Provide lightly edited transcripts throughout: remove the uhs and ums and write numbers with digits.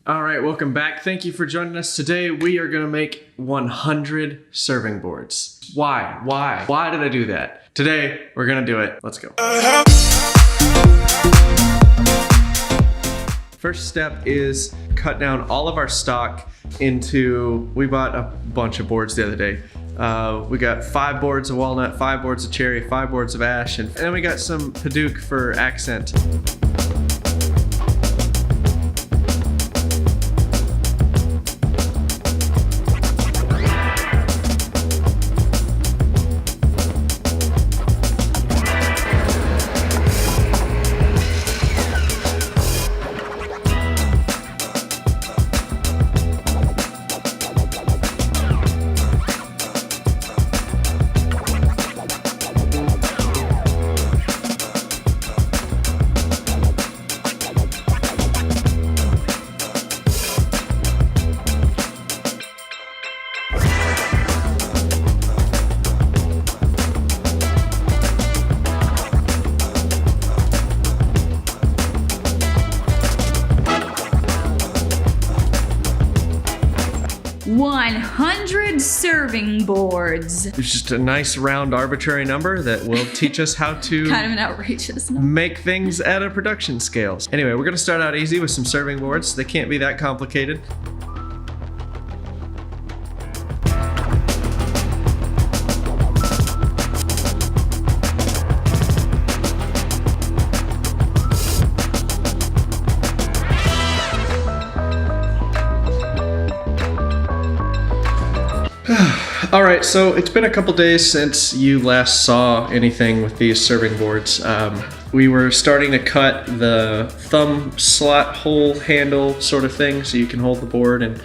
All right, welcome back. Thank you for joining us. Today we are gonna make 100 serving boards. Why? Why did I do that? Today we're gonna do it. Let's go. First step is cut down all of our stock into, we bought a bunch of boards the other day. We got 5 boards of walnut, 5 boards of cherry, 5 boards of ash, and then we got some padauk for accent. $100 serving boards. It's just a nice round arbitrary number that will teach us how to Kind of an outrageous number. make things at a production scale. Anyway, we're gonna start out easy with some serving boards. They can't be that complicated. All right, so it's been a couple days since you last saw anything with these serving boards. We were starting to cut the thumb slot hole handle sort of thing so you can hold the board and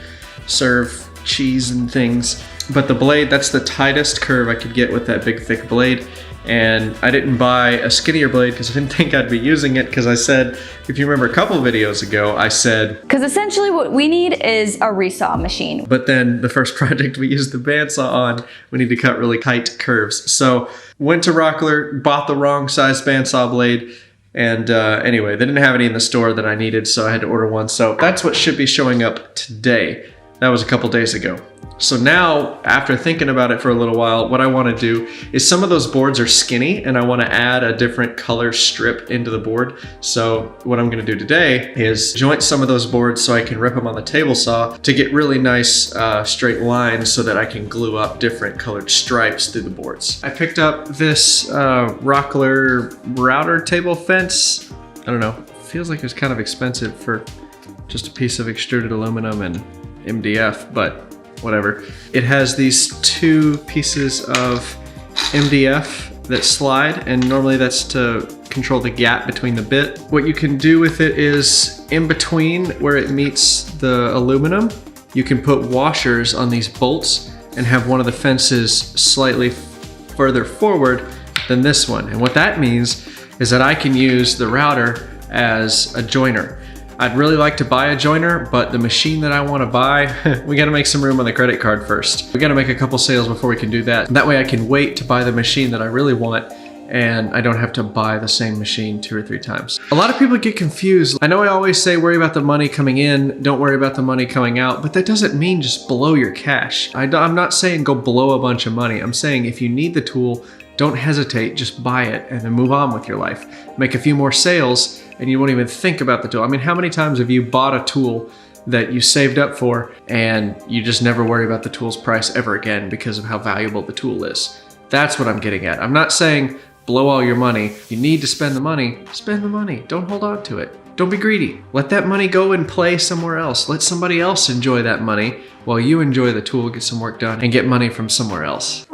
serve cheese and things. But the blade, that's the tightest curve I could get with that big thick blade. And I didn't buy a skinnier blade because I didn't think I'd be using it, because I said, if you remember a couple of videos ago, I said... Because essentially what we need is a resaw machine. But then the first project we used the bandsaw on, we need to cut really tight curves. So went to Rockler, bought the wrong size bandsaw blade, and anyway, they didn't have any in the store that I needed, so I had to order one. So that's what should be showing up today. That was a couple days ago. So now, after thinking about it for a little while, what I want to do is, some of those boards are skinny and I want to add a different color strip into the board. So what I'm going to do today is joint some of those boards so I can rip them on the table saw to get really nice straight lines so that I can glue up different colored stripes through the boards. I picked up this Rockler router table fence. I don't know, feels like it's kind of expensive for just a piece of extruded aluminum and MDF, but whatever. It has these 2 pieces of MDF that slide, and normally that's to control the gap between the bit. What you can do with it is, in between where it meets the aluminum, you can put washers on these bolts and have one of the fences slightly further forward than this one. And what that means is that I can use the router as a joiner. I'd really like to buy a joiner, but the machine that I want to buy, we got to make some room on the credit card first. We got to make a couple sales before we can do that. That way I can wait to buy the machine that I really want, and I don't have to buy the same machine 2 or 3 times. A lot of people get confused. I know I always say worry about the money coming in, don't worry about the money coming out, but that doesn't mean just blow your cash. I'm not saying go blow a bunch of money. I'm saying if you need the tool, don't hesitate, just buy it and then move on with your life. Make a few more sales and you won't even think about the tool. I mean, how many times have you bought a tool that you saved up for and you just never worry about the tool's price ever again because of how valuable the tool is? That's what I'm getting at. I'm not saying blow all your money. You need to spend the money. Spend the money. Don't hold on to it. Don't be greedy. Let that money go and play somewhere else. Let somebody else enjoy that money while you enjoy the tool, get some work done, and get money from somewhere else.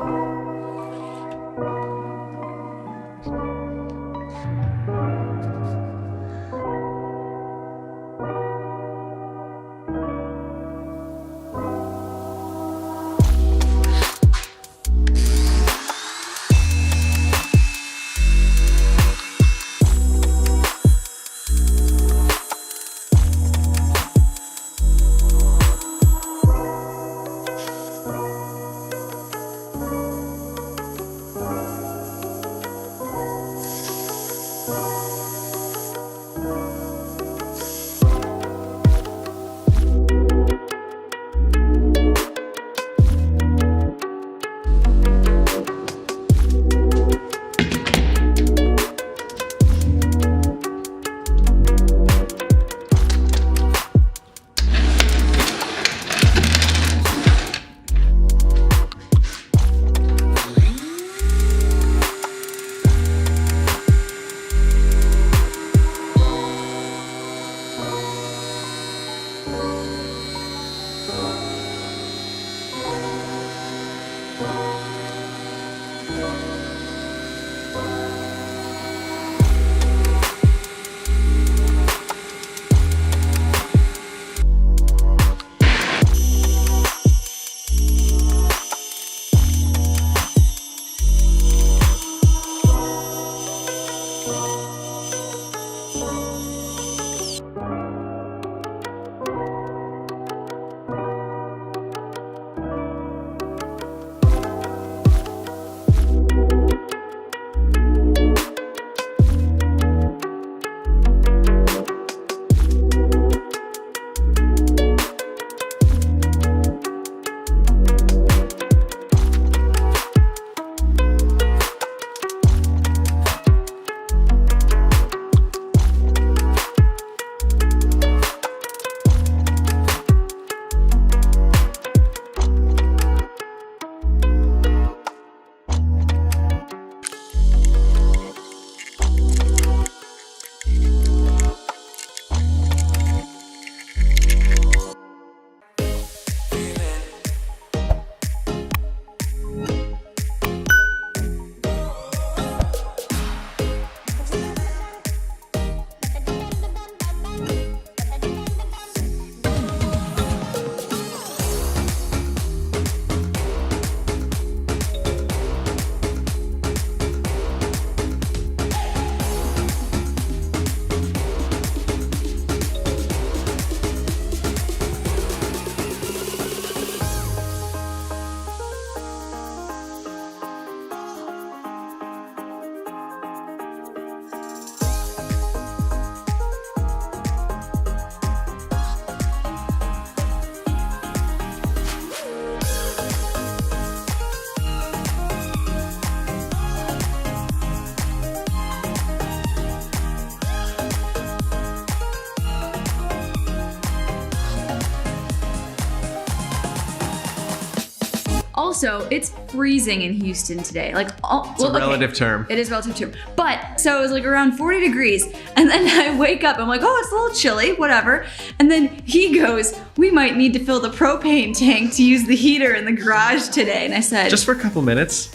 also, it's freezing in Houston today. Like, It's a relative term. It is a relative term. But, so it was like around 40 degrees. And then I wake up, I'm like, oh, it's a little chilly, whatever. And then he goes, we might need to fill the propane tank to use the heater in the garage today. And I said, just for a couple minutes.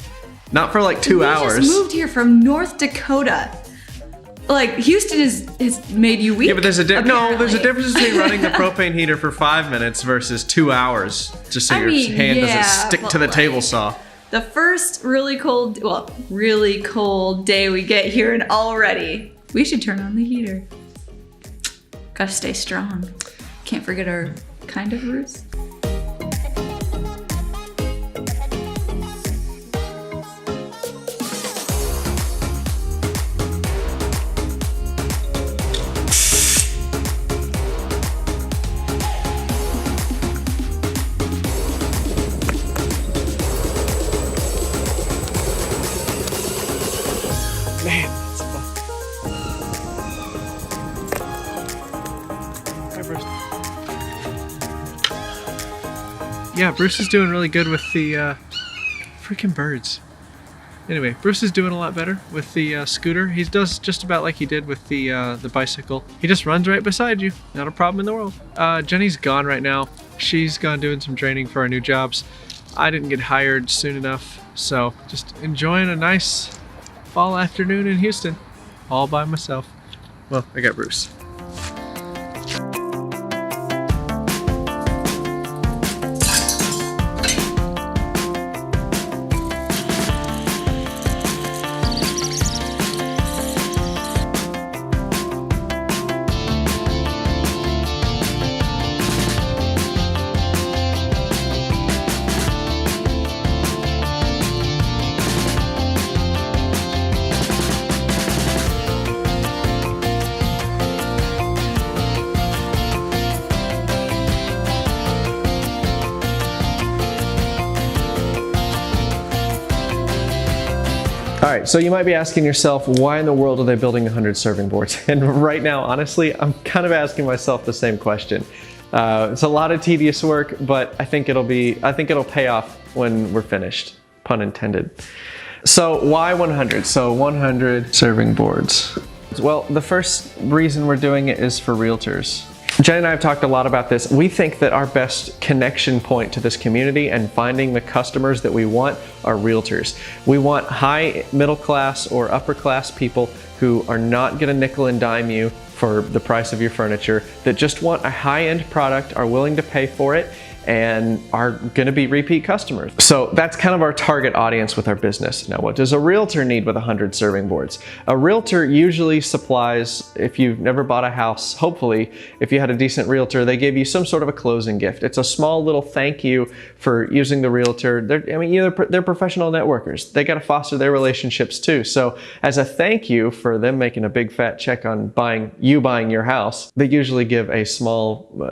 Not for like 2 hours. We just moved here from North Dakota. Like, Houston is made you weak. Yeah, but there's a apparently. difference between running the propane heater for 5 minutes versus 2 hours, just so your hand doesn't stick to the table saw. The first really cold day we get here, and already we should turn on the heater. Gotta stay strong. Can't forget our kind of roots. Man, that's fun. Hi, Bruce. Yeah, Bruce is doing really good with the freaking birds. Anyway, Bruce is doing a lot better with the scooter. He does just about like he did with the bicycle. He just runs right beside you. Not a problem in the world. Jenny's gone right now. She's gone doing some training for our new jobs. I didn't get hired soon enough, so just enjoying a nice fall afternoon in Houston, all by myself. Well, I got Bruce. All right, so you might be asking yourself, why in the world are they building 100 serving boards? And right now, honestly, I'm kind of asking myself the same question. It's a lot of tedious work, but I think it'll pay off when we're finished, pun intended. So why 100? So 100 serving boards. Well, the first reason we're doing it is for realtors. Jen and I have talked a lot about this. We think that our best connection point to this community and finding the customers that we want are realtors. We want high middle class or upper class people who are not gonna nickel and dime you for the price of your furniture, that just want a high-end product, are willing to pay for it, and are gonna be repeat customers. So that's kind of our target audience with our business. Now, what does a realtor need with 100 serving boards? A realtor usually supplies, if you've never bought a house, hopefully, if you had a decent realtor, they gave you some sort of a closing gift. It's a small little thank you for using the realtor. They're professional networkers. They gotta foster their relationships too. So as a thank you for them making a big fat check on buying your house, they usually give a small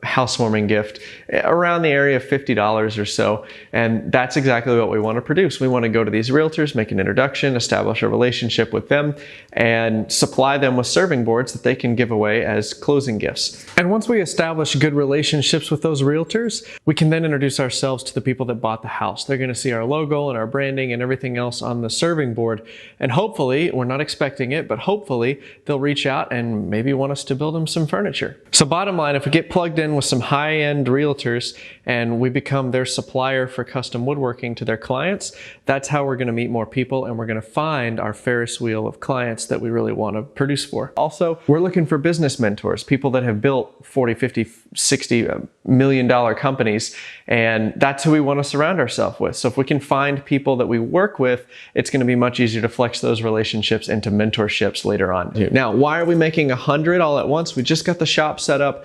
housewarming gift around the area of $50 or so. And that's exactly what we want to produce. We want to go to these realtors, make an introduction, establish a relationship with them, and supply them with serving boards that they can give away as closing gifts. And once we establish good relationships with those realtors, we can then introduce ourselves to the people that bought the house. They're going to see our logo and our branding and everything else on the serving board. And hopefully, we're not expecting it, but hopefully they'll reach out and maybe want us to build them some furniture. So bottom line, if we get plugged in with some high-end realtors and we become their supplier for custom woodworking to their clients, that's how we're going to meet more people, and we're going to find our Ferris wheel of clients that we really want to produce for. Also, we're looking for business mentors, people that have built 40, 50, 60 million dollar companies, and that's who we want to surround ourselves with. So if we can find people that we work with, it's going to be much easier to flex those relationships into mentorships later on. Now, why are we making 100 all at once? We just got the shop set up.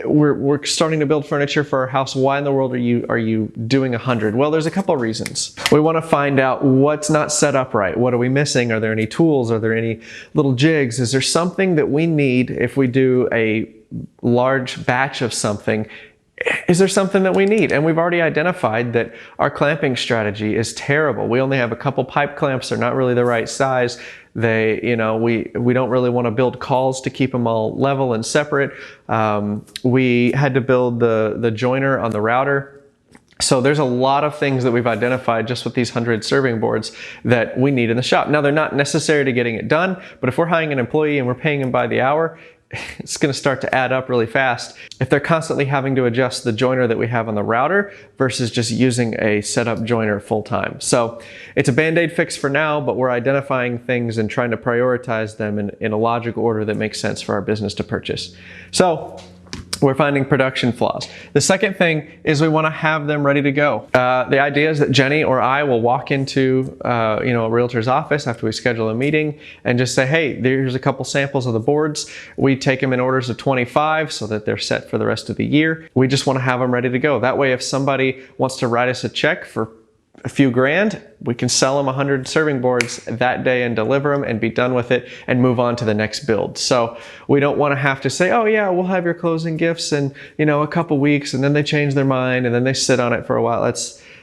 We're starting to build furniture for our house. Why in the world are you doing 100? Well, there's a couple of reasons. We want to find out what's not set up right. What are we missing? Are there any tools? Are there any little jigs? Is there something that we need if we do a large batch of something? Is there something that we need? And we've already identified that our clamping strategy is terrible. We only have a couple pipe clamps. They're not really the right size. We don't really want to build cauls to keep them all level and separate. We had to build the joiner on the router So there's a lot of things that we've identified just with these 100 serving boards that we need in the shop. Now, they're not necessary to getting it done, but if we're hiring an employee and we're paying them by the hour, it's going to start to add up really fast. If they're constantly having to adjust the joiner that we have on the router versus just using a setup joiner full time. So it's a Band-Aid fix for now, but we're identifying things and trying to prioritize them in a logical order that makes sense for our business to purchase. So we're finding production flaws. The second thing is we want to have them ready to go. The idea is that Jenny or I will walk into a realtor's office after we schedule a meeting and just say, hey, there's a couple samples of the boards. We take them in orders of 25 so that they're set for the rest of the year. We just want to have them ready to go. That way, if somebody wants to write us a check for a few grand, we can sell them 100 serving boards that day and deliver them and be done with it and move on to the next build. So we don't want to have to say, oh yeah, we'll have your closing gifts in a couple weeks, and then they change their mind and then they sit on it for a while.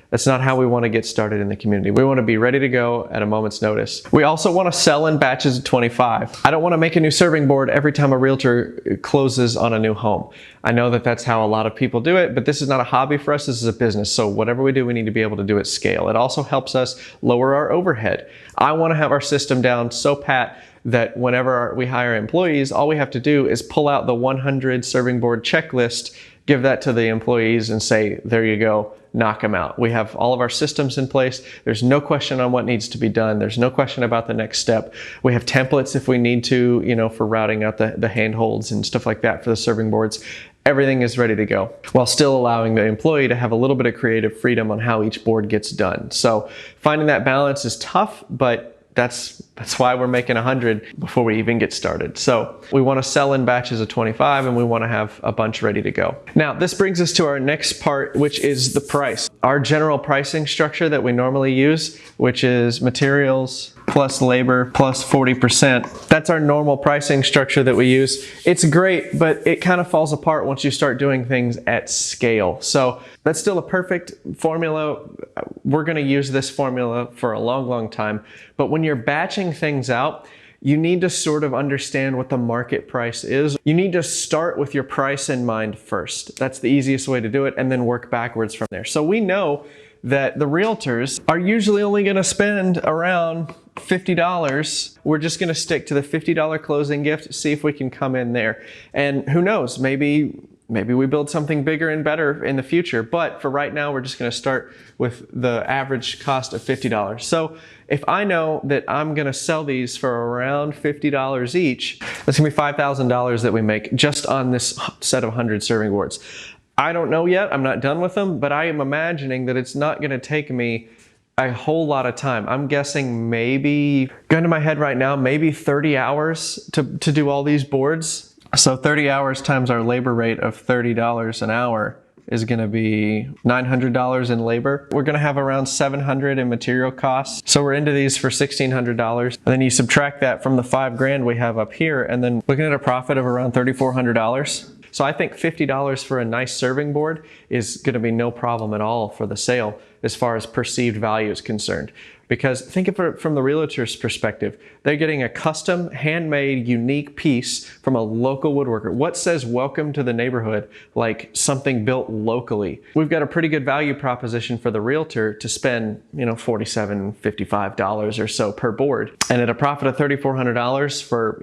That's not how we want to get started in the community. We want to be ready to go at a moment's notice. We also want to sell in batches of 25. I don't want to make a new serving board every time a realtor closes on a new home. I know that that's how a lot of people do it, but this is not a hobby for us. This is a business. So whatever we do, we need to be able to do at scale. It also helps us lower our overhead. I want to have our system down so pat that whenever we hire employees, all we have to do is pull out the 100 serving board checklist, give that to the employees and say, there you go, knock them out. We have all of our systems in place. There's no question on what needs to be done. There's no question about the next step. We have templates if we need to, for routing out the handholds and stuff like that for the serving boards. Everything is ready to go while still allowing the employee to have a little bit of creative freedom on how each board gets done. So finding that balance is tough, but that's why we're making 100 before we even get started. So we want to sell in batches of 25 and we want to have a bunch ready to go. Now, this brings us to our next part, which is the price. Our general pricing structure that we normally use, which is materials plus labor plus 40%. That's our normal pricing structure that we use. It's great, but it kind of falls apart once you start doing things at scale. So that's still a perfect formula. We're going to use this formula for a long, long time. But when you're batching things out, you need to sort of understand what the market price is. You need to start with your price in mind first. That's the easiest way to do it, and then work backwards from there. So we know that the realtors are usually only going to spend around $50. We're just going to stick to the $50 closing gift, see if we can come in there. And who knows, maybe we build something bigger and better in the future. But for right now, we're just going to start with the average cost of $50. So if I know that I'm going to sell these for around $50 each, that's going to be $5,000 that we make just on this set of 100 serving boards. I don't know yet. I'm not done with them, but I am imagining that it's not going to take me a whole lot of time. I'm guessing maybe, going to my head right now, maybe 30 hours to do all these boards. So 30 hours times our labor rate of $30 an hour is going to be $900 in labor. We're going to have around $700 in material costs. So we're into these for $1,600. And then you subtract that from the $5,000 we have up here, and then looking at a profit of around $3,400. So I think $50 for a nice serving board is going to be no problem at all for the sale as far as perceived value is concerned. Because think of it from the realtor's perspective. They're getting a custom, handmade, unique piece from a local woodworker. What says welcome to the neighborhood like something built locally? We've got a pretty good value proposition for the realtor to spend, $47, $55 or so per board. And at a profit of $3,400 for,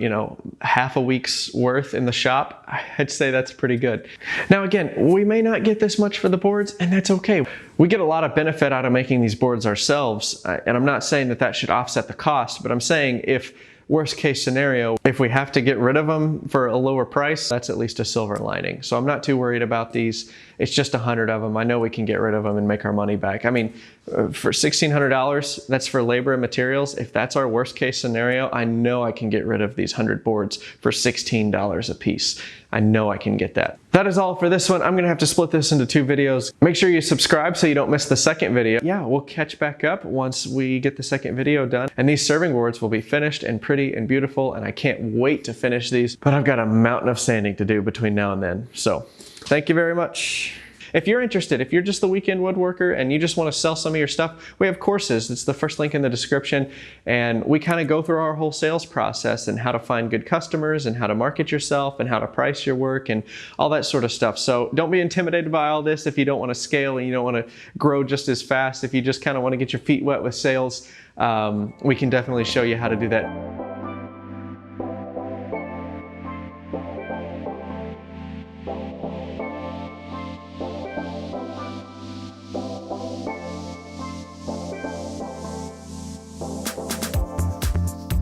half a week's worth in the shop, I'd say that's pretty good. Now again, we may not get this much for the boards, and that's okay. We get a lot of benefit out of making these boards ourselves, and I'm not saying that should offset the cost, but I'm saying if worst case scenario, if we have to get rid of them for a lower price, that's at least a silver lining. So I'm not too worried about these. It's just 100 of them. I know we can get rid of them and make our money back. I mean, for $1,600, that's for labor and materials. If that's our worst case scenario, I know I can get rid of these 100 boards for $16 a piece. I know I can get that. That is all for this one. I'm gonna have to split this into 2 videos. Make sure you subscribe so you don't miss the second video. Yeah, we'll catch back up once we get the second video done. And these serving boards will be finished and pretty and beautiful, and I can't wait to finish these, but I've got a mountain of sanding to do between now and then. So thank you very much. if you're interested, if you're just the weekend woodworker and you just want to sell some of your stuff, we have courses. It's the first link in the description. And we kind of go through our whole sales process and how to find good customers and how to market yourself and how to price your work and all that sort of stuff. So don't be intimidated by all this if you don't want to scale and you don't want to grow just as fast. If you just kind of want to get your feet wet with sales, we can definitely show you how to do that.